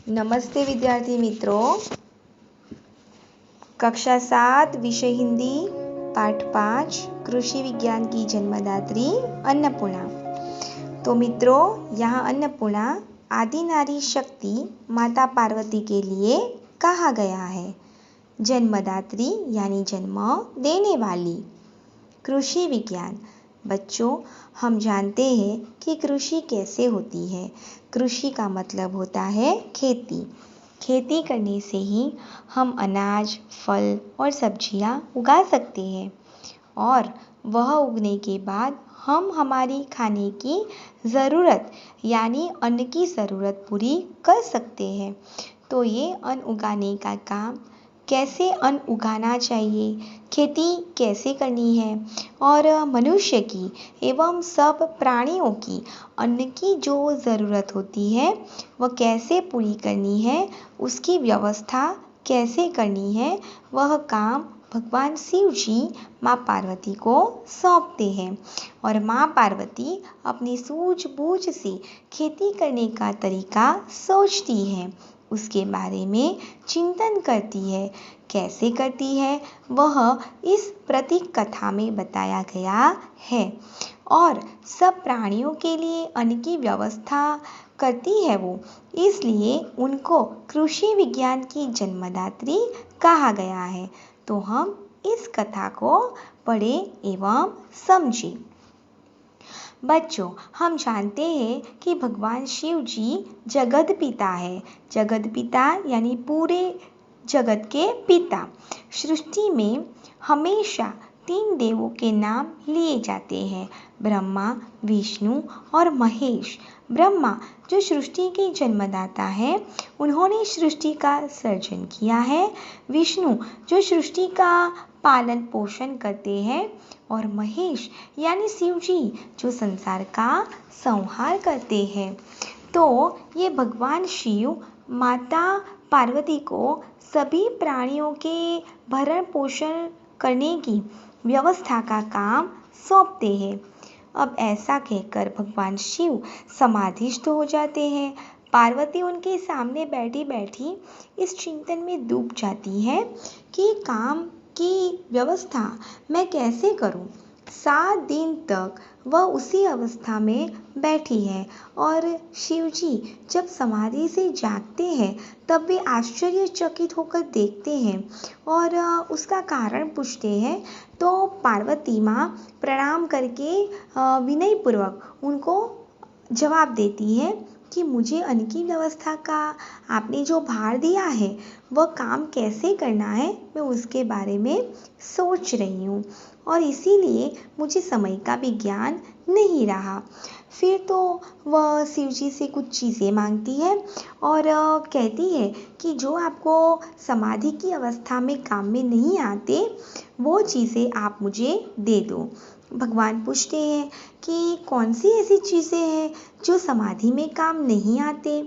नमस्ते विद्यार्थी मित्रों। कक्षा 7 विषय हिंदी पाठ 5 कृषि विज्ञान की जन्मदात्री अन्नपूर्णा। तो मित्रों, यहाँ अन्नपूर्णा आदि नारी शक्ति माता पार्वती के लिए कहा गया है। जन्मदात्री यानी जन्म देने वाली। कृषि विज्ञान। बच्चों, हम जानते हैं कि कृषि कैसे होती है। कृषि का मतलब होता है खेती। खेती करने से ही हम अनाज, फल और सब्जियां उगा सकते हैं और वह उगने के बाद हम हमारी खाने की ज़रूरत यानी अन्न की ज़रूरत पूरी कर सकते हैं। तो ये अन्न उगाने का काम, कैसे अन्न उगाना चाहिए, खेती कैसे करनी है और मनुष्य की एवं सब प्राणियों की अन्न की जो ज़रूरत होती है वह कैसे पूरी करनी है, उसकी व्यवस्था कैसे करनी है, वह काम भगवान शिव जी माँ पार्वती को सौंपते हैं और माँ पार्वती अपनी सूझबूझ से खेती करने का तरीका सोचती है, उसके बारे में चिंतन करती है। कैसे करती है वह इस प्रतीक कथा में बताया गया है और सब प्राणियों के लिए अन्न की व्यवस्था करती है वो, इसलिए उनको कृषि विज्ञान की जन्मदात्री कहा गया है। तो हम इस कथा को पढ़ें एवं समझें। बच्चों, हम जानते हैं कि भगवान शिव जी जगत पिता है। जगत पिता यानी पूरे जगत के पिता। सृष्टि में हमेशा 3 देवों के नाम लिए जाते हैं, ब्रह्मा, विष्णु और महेश। ब्रह्मा जो सृष्टि के जन्मदाता है, उन्होंने सृष्टि का सर्जन किया है। विष्णु जो सृष्टि का पालन पोषण करते हैं और महेश यानी शिव जी जो संसार का संहार करते हैं। तो ये भगवान शिव माता पार्वती को सभी प्राणियों के भरण पोषण करने की व्यवस्था का काम सौंपते हैं। अब ऐसा कहकर भगवान शिव समाधिस्थ हो जाते हैं। पार्वती उनके सामने बैठी बैठी इस चिंतन में डूब जाती है कि काम की व्यवस्था मैं कैसे करूं। 7 दिन तक वह उसी अवस्था में बैठी है और शिव जी जब समाधि से जागते हैं तब वे आश्चर्यचकित होकर देखते हैं और उसका कारण पूछते हैं। तो पार्वती माँ प्रणाम करके विनयपूर्वक उनको जवाब देती है कि मुझे अन्न की व्यवस्था का आपने जो भार दिया है वह काम कैसे करना है, मैं उसके बारे में सोच रही हूँ और इसीलिए मुझे समय का भी ज्ञान नहीं रहा। फिर तो वह शिव जी से कुछ चीज़ें मांगती है और कहती है कि जो आपको समाधि की अवस्था में काम में नहीं आते वो चीज़ें आप मुझे दे दो। भगवान पूछते हैं कि कौन सी ऐसी चीज़ें हैं जो समाधि में काम नहीं आते।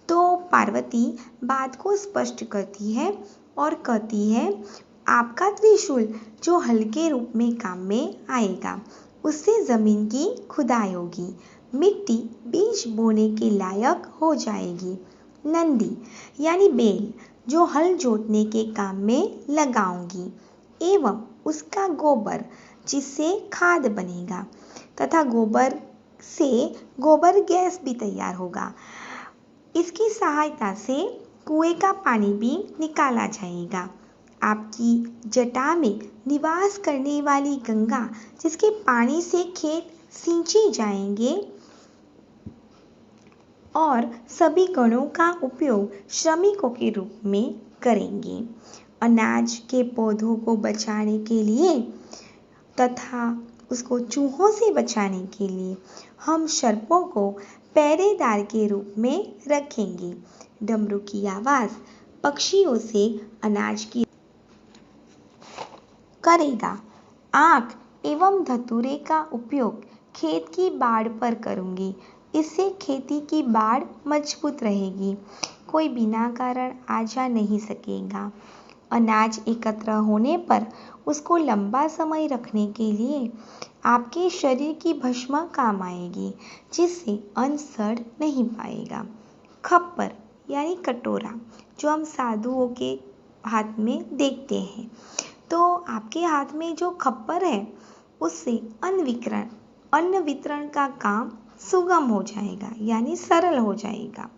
तो पार्वती बात को स्पष्ट करती है और कहती है, आपका त्रिशूल जो हल्के रूप में काम में आएगा, उससे ज़मीन की खुदाई होगी, मिट्टी बीज बोने के लायक हो जाएगी। नंदी यानी बैल जो हल जोतने के काम में लगाऊंगी एवं उसका गोबर जिससे खाद बनेगा तथा गोबर से गोबर गैस भी तैयार होगा। इसकी सहायता से कुएं का पानी भी निकाला जाएगा। आपकी जटा में निवास करने वाली गंगा जिसके पानी से खेत सिंचे जाएंगे और सभी गणों का उपयोग श्रमिकों के रूप में करेंगे। अनाज के पौधों को बचाने के लिए तथा उसको चूहों से बचाने के लिए हम सर्पों को पहरेदार के रूप में रखेंगे। डमरू की आवाज़ पक्षियों से अनाज की करेगा। आँख एवं धतूरे का उपयोग खेत की बाड़ पर करूँगी, इससे खेती की बाड़ मजबूत रहेगी, कोई बिना कारण आ जा नहीं सकेगा। अनाज एकत्र होने पर उसको लंबा समय रखने के लिए आपके शरीर की भस्म काम आएगी, जिससे अन्न सड़ नहीं पाएगा। खप्पर यानी कटोरा, जो हम साधुओं के हाथ में देखते हैं। तो आपके हाथ में जो खप्पर है उससे अन्न वितरण का काम सुगम हो जाएगा, यानी सरल हो जाएगा।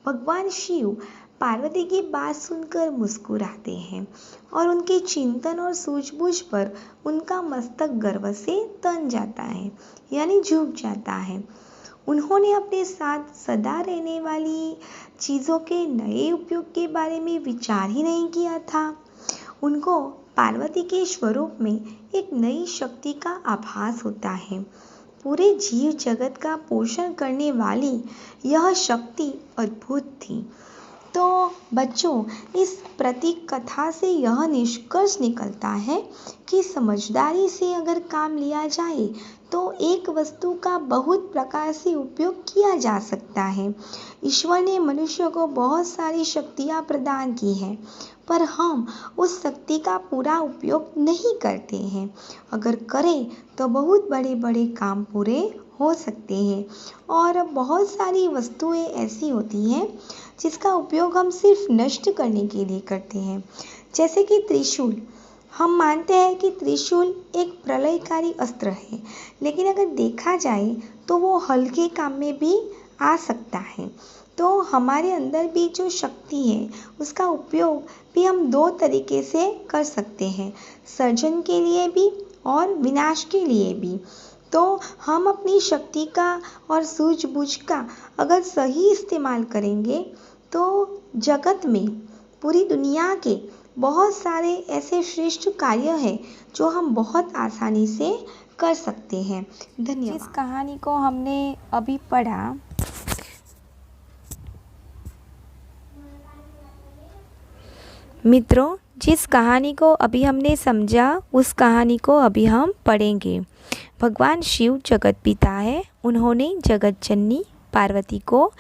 भगवान शिव पार्वती की बात सुनकर मुस्कुराते हैं और उनके चिंतन और सूझबूझ पर उनका मस्तक गर्व से तन जाता है, यानी झुक जाता है। उन्होंने अपने साथ सदा रहने वाली चीज़ों के नए उपयोग के बारे में विचार ही नहीं किया था। उनको पार्वती के स्वरूप में एक नई शक्ति का आभास होता है। पूरे जीव जगत का पोषण करने वाली यह शक्ति अद्भुत थी। तो बच्चों, इस प्रतीक कथा से यह निष्कर्ष निकलता है कि समझदारी से अगर काम लिया जाए तो एक वस्तु का बहुत प्रकार से उपयोग किया जा सकता है। ईश्वर ने मनुष्य को बहुत सारी शक्तियाँ प्रदान की हैं, पर हम उस शक्ति का पूरा उपयोग नहीं करते हैं। अगर करें तो बहुत बड़े बड़े काम पूरे हो सकते हैं। और बहुत सारी वस्तुएं ऐसी होती हैं जिसका उपयोग हम सिर्फ नष्ट करने के लिए करते हैं, जैसे कि त्रिशूल। हम मानते हैं कि त्रिशूल एक प्रलयकारी अस्त्र है, लेकिन अगर देखा जाए तो वो हल्के काम में भी आ सकता है। तो हमारे अंदर भी जो शक्ति है उसका उपयोग भी हम दो तरीके से कर सकते हैं, सर्जन के लिए भी और विनाश के लिए भी। तो हम अपनी शक्ति का और सूझबूझ का अगर सही इस्तेमाल करेंगे तो जगत में, पूरी दुनिया के बहुत सारे ऐसे श्रेष्ठ कार्य हैं जो हम बहुत आसानी से कर सकते हैं। धन्यवाद। इस कहानी को हमने अभी पढ़ा, मित्रों, जिस कहानी को अभी हमने समझा उस कहानी को अभी हम पढ़ेंगे। भगवान शिव जगत पिता है। उन्होंने जगत जननी पार्वती को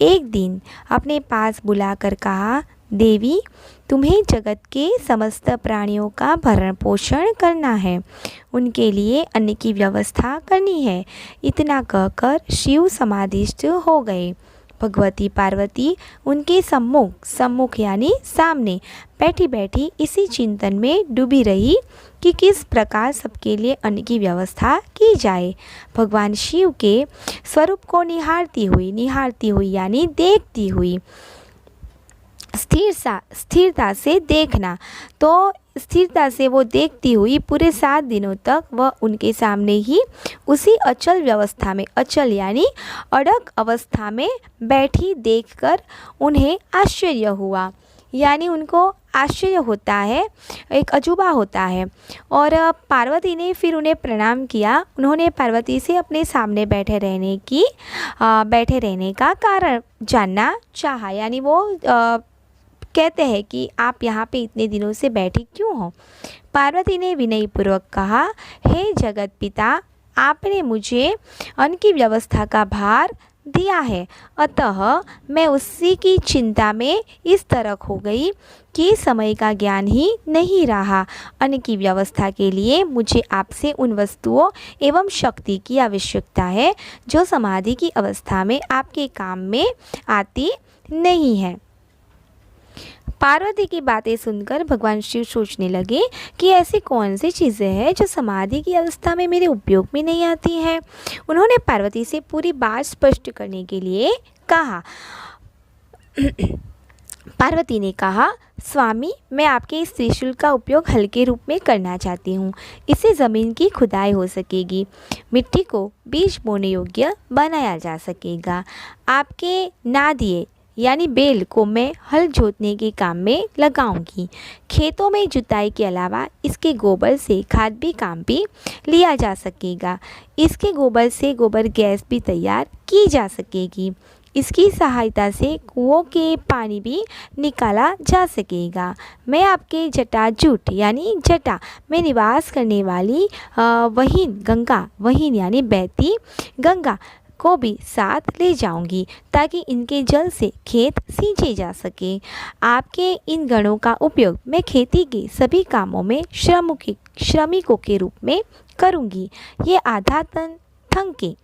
एक दिन अपने पास बुलाकर कहा, देवी, तुम्हें जगत के समस्त प्राणियों का भरण पोषण करना है, उनके लिए अन्न की व्यवस्था करनी है। इतना कहकर शिव समाधिस्थ हो गए। भगवती पार्वती उनके सम्मुख यानी सामने बैठी बैठी इसी चिंतन में डूबी रही कि किस प्रकार सबके लिए अन्न की व्यवस्था की जाए। भगवान शिव के स्वरूप को निहारती हुई यानी देखती हुई, स्थिरता से देखना, तो स्थिरता से वो देखती हुई पूरे 7 दिनों तक वह उनके सामने ही उसी अचल व्यवस्था में, अचल यानी अड़ग अवस्था में बैठी देखकर उन्हें आश्चर्य हुआ, यानी उनको आश्चर्य होता है, एक अजूबा होता है। और पार्वती ने फिर उन्हें प्रणाम किया। उन्होंने पार्वती से अपने सामने बैठे रहने का कारण जानना चाहा, यानी वो कहते हैं कि आप यहाँ पे इतने दिनों से बैठी क्यों हो। पार्वती ने विनयपूर्वक कहा, हे जगत पिता, आपने मुझे अन्न की व्यवस्था का भार दिया है, अतः मैं उसी की चिंता में इस तरह खो गई कि समय का ज्ञान ही नहीं रहा। अन्न की व्यवस्था के लिए मुझे आपसे उन वस्तुओं एवं शक्ति की आवश्यकता है जो समाधि की अवस्था में आपके काम में आती नहीं है। पार्वती की बातें सुनकर भगवान शिव सोचने लगे कि ऐसी कौन सी चीज़ें हैं जो समाधि की अवस्था में मेरे उपयोग में नहीं आती हैं। उन्होंने पार्वती से पूरी बात स्पष्ट करने के लिए कहा। पार्वती ने कहा, स्वामी, मैं आपके इस त्रिशूल का उपयोग हल्के रूप में करना चाहती हूँ। इससे ज़मीन की खुदाई हो सकेगी, मिट्टी को बीज बोने योग्य बनाया जा सकेगा। आपके नादिए यानी बेल को मैं हल जोतने के काम में लगाऊंगी। खेतों में जुताई के अलावा इसके गोबर से खाद भी काम भी लिया जा सकेगा। इसके गोबर से गोबर गैस भी तैयार की जा सकेगी। इसकी सहायता से कुओं के पानी भी निकाला जा सकेगा। मैं आपके जटाजूट यानी जटा में निवास करने वाली वहीन यानी बहती गंगा को भी साथ ले जाऊंगी ताकि इनके जल से खेत सींचे जा सके। आपके इन गणों का उपयोग मैं खेती के सभी कामों में श्रमिकों के रूप में करूंगी। ये आधा तन थंके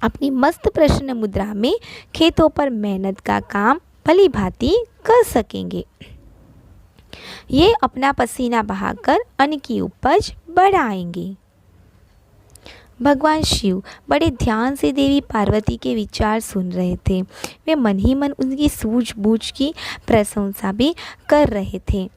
अपनी मस्त प्रसन्न मुद्रा में खेतों पर मेहनत का काम भली भांति कर सकेंगे। ये अपना पसीना बहाकर अन्न की उपज बढ़ाएंगे। भगवान शिव बड़े ध्यान से देवी पार्वती के विचार सुन रहे थे। वे मन ही मन उनकी सूझबूझ की प्रशंसा भी कर रहे थे।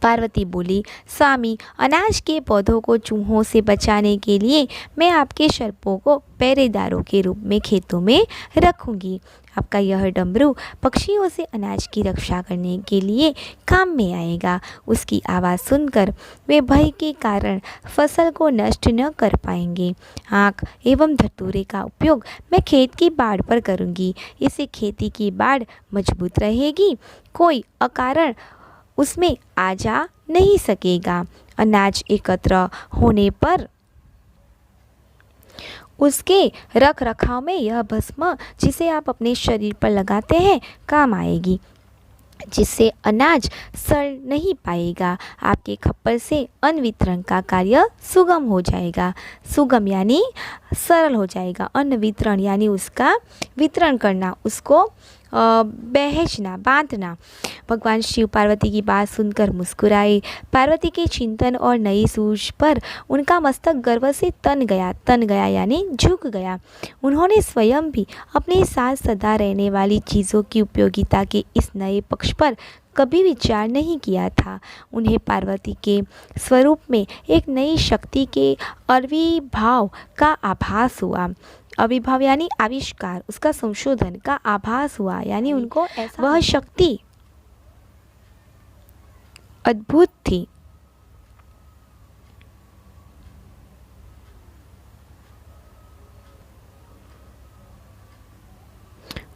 पार्वती बोली, स्वामी, अनाज के पौधों को चूहों से बचाने के लिए मैं आपके सर्पों को पहरेदारों के रूप में खेतों में रखूंगी। आपका यह डमरू पक्षियों से अनाज की रक्षा करने के लिए काम में आएगा। उसकी आवाज़ सुनकर वे भय के कारण फसल को नष्ट न कर पाएंगे। आँख एवं धतूरे का उपयोग मैं खेत की बाड़ पर करूंगी। इससे खेती की बाड़ मजबूत रहेगी, कोई अकारण उसमें आ जा नहीं सकेगा। अनाज एकत्र होने पर उसके रख रखाव में यह भस्म जिसे आप अपने शरीर पर लगाते हैं काम आएगी, जिससे अनाज सड़ नहीं पाएगा। आपके खप्पर से अन्न वितरण का कार्य सुगम हो जाएगा। सुगम यानी सरल हो जाएगा। अन्न वितरण यानी उसका वितरण करना, उसको बहेजना, बांधना। भगवान शिव पार्वती की बात सुनकर मुस्कुराए। पार्वती के चिंतन और नई सूझ पर उनका मस्तक गर्व से तन गया यानी झुक गया। उन्होंने स्वयं भी अपने साथ सदा रहने वाली चीज़ों की उपयोगिता के इस नए पक्ष पर कभी विचार नहीं किया था। उन्हें पार्वती के स्वरूप में एक नई शक्ति के आविर्भाव का आभास हुआ। आविर्भाव यानी आविष्कार, उसका संशोधन का आभास हुआ, यानी उनको ऐसा वह शक्ति अद्भुत थी।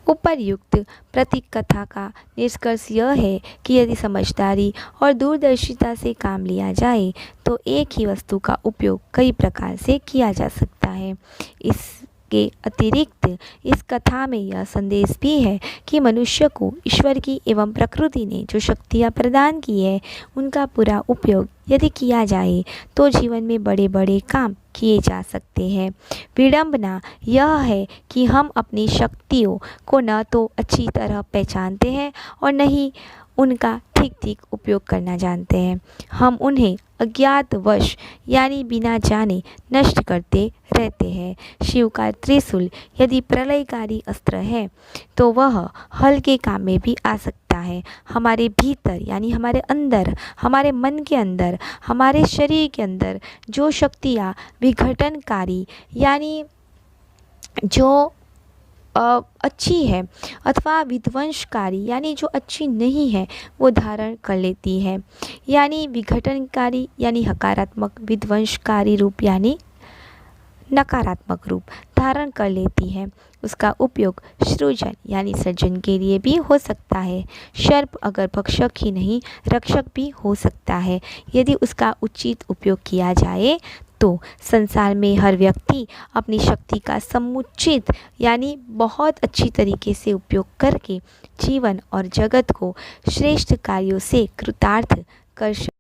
उपर्युक्त प्रतीक कथा का निष्कर्ष यह है कि यदि समझदारी और दूरदर्शिता से काम लिया जाए तो एक ही वस्तु का उपयोग कई प्रकार से किया जा सकता है। इसके अतिरिक्त इस कथा में यह संदेश भी है कि मनुष्य को ईश्वर की एवं प्रकृति ने जो शक्तियाँ प्रदान की है उनका पूरा उपयोग यदि किया जाए तो जीवन में बड़े बड़े काम किए जा सकते हैं। विडंबना यह है कि हम अपनी शक्तियों को न तो अच्छी तरह पहचानते हैं और न ही उनका ठीक उपयोग करना जानते हैं। हम उन्हें अज्ञातवश यानी बिना जाने नष्ट करते रहते हैं। शिव का त्रिशूल यदि प्रलयकारी अस्त्र है तो वह हल्के काम में भी आ सकता है। हमारे भीतर यानी हमारे अंदर, हमारे मन के अंदर, हमारे शरीर के अंदर जो शक्तियाँ विघटनकारी यानी जो अच्छी है अथवा विध्वंसकारी यानी जो अच्छी नहीं है वो धारण कर लेती है। यानी विघटनकारी यानी हकारात्मक, विध्वंसकारी रूप यानी नकारात्मक रूप धारण कर लेती है। उसका उपयोग सृजन यानी सर्जन के लिए भी हो सकता है। सर्प अगर भक्षक ही नहीं रक्षक भी हो सकता है। यदि उसका उचित उपयोग किया जाए तो संसार में हर व्यक्ति अपनी शक्ति का समुचित यानी बहुत अच्छी तरीके से उपयोग करके जीवन और जगत को श्रेष्ठ कार्यों से कृतार्थ कर